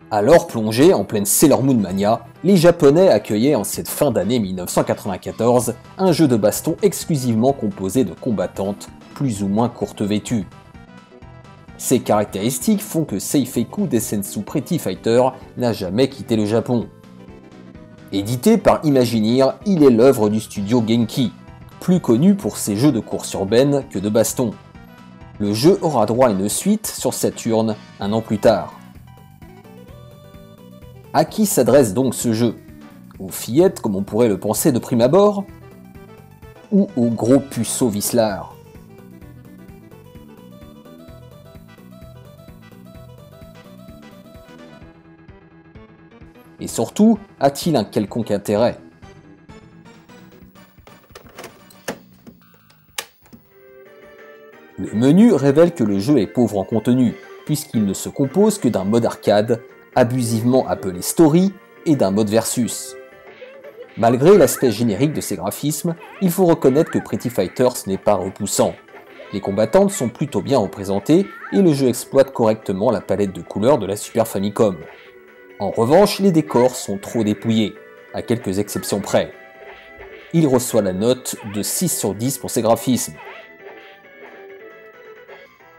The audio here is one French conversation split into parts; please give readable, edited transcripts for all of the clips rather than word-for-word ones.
Alors plongés en pleine Sailor Moon Mania, les Japonais accueillaient en cette fin d'année 1994 un jeu de baston exclusivement composé de combattantes plus ou moins courtes vêtues. Ces caractéristiques font que Seifeiku Densetsu Pretty Fighter n'a jamais quitté le Japon. Édité par Imagineer, il est l'œuvre du studio Genki, plus connu pour ses jeux de course urbaine que de baston. Le jeu aura droit à une suite sur Saturn un an plus tard. À qui s'adresse donc ce jeu? Aux fillettes comme on pourrait le penser de prime abord? Ou aux gros puceaux vicelards? Et surtout, a-t-il un quelconque intérêt? Le menu révèle que le jeu est pauvre en contenu, puisqu'il ne se compose que d'un mode arcade, abusivement appelé Story, et d'un mode Versus. Malgré l'aspect générique de ces graphismes, il faut reconnaître que Pretty Fighters n'est pas repoussant. Les combattantes sont plutôt bien représentées, et le jeu exploite correctement la palette de couleurs de la Super Famicom. En revanche, les décors sont trop dépouillés, à quelques exceptions près. Il reçoit la note de 6 sur 10 pour ses graphismes.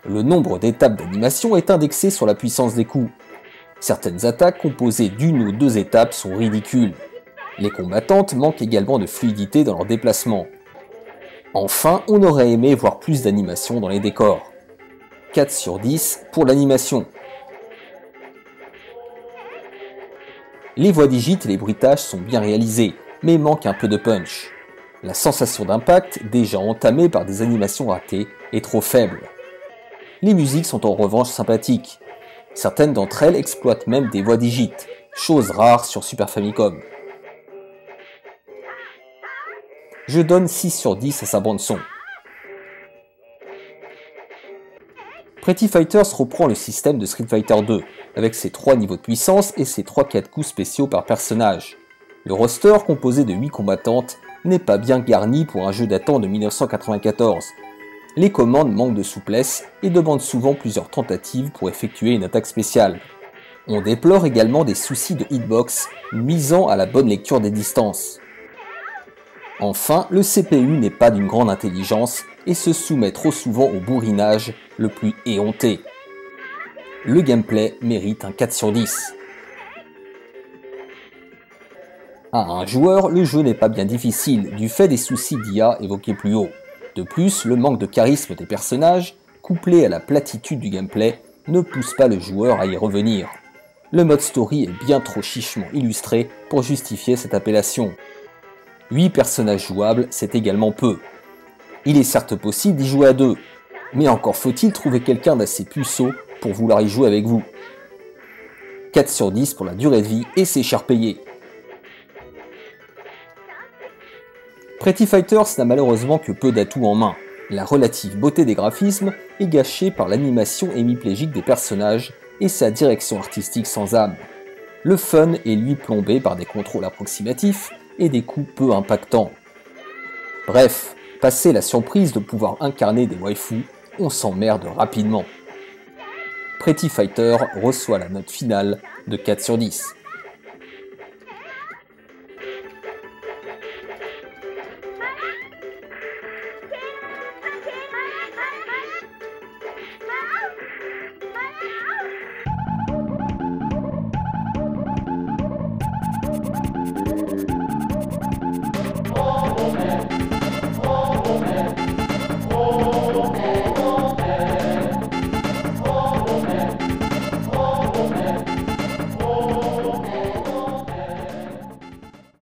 Le nombre d'étapes d'animation est indexé sur la puissance des coups. Certaines attaques composées d'une ou deux étapes sont ridicules. Les combattantes manquent également de fluidité dans leurs déplacements. Enfin, on aurait aimé voir plus d'animation dans les décors. 4 sur 10 pour l'animation. Les voix digites et les bruitages sont bien réalisés, mais manquent un peu de punch. La sensation d'impact, déjà entamée par des animations ratées, est trop faible. Les musiques sont en revanche sympathiques. Certaines d'entre elles exploitent même des voix digites, chose rare sur Super Famicom. Je donne 6 sur 10 à sa bande-son. Pretty Fighters reprend le système de Street Fighter 2, avec ses 3 niveaux de puissance et ses 3-4 coups spéciaux par personnage. Le roster, composé de 8 combattantes, n'est pas bien garni pour un jeu datant de 1994. Les commandes manquent de souplesse et demandent souvent plusieurs tentatives pour effectuer une attaque spéciale. On déplore également des soucis de hitbox, nuisant à la bonne lecture des distances. Enfin, le CPU n'est pas d'une grande intelligence et se soumet trop souvent au bourrinage le plus éhonté. Le gameplay mérite un 4 sur 10. À un joueur, le jeu n'est pas bien difficile du fait des soucis d'IA évoqués plus haut. De plus, le manque de charisme des personnages, couplé à la platitude du gameplay, ne pousse pas le joueur à y revenir. Le mode story est bien trop chichement illustré pour justifier cette appellation. 8 personnages jouables, c'est également peu. Il est certes possible d'y jouer à 2, mais encore faut-il trouver quelqu'un d'assez puceau pour vouloir y jouer avec vous. 4 sur 10 pour la durée de vie et c'est cher payé. Pretty Fighters n'a malheureusement que peu d'atouts en main. La relative beauté des graphismes est gâchée par l'animation hémiplégique des personnages et sa direction artistique sans âme. Le fun est lui plombé par des contrôles approximatifs et des coups peu impactants. Bref, passé la surprise de pouvoir incarner des waifus, on s'emmerde rapidement. Pretty Fighter reçoit la note finale de 4 sur 10.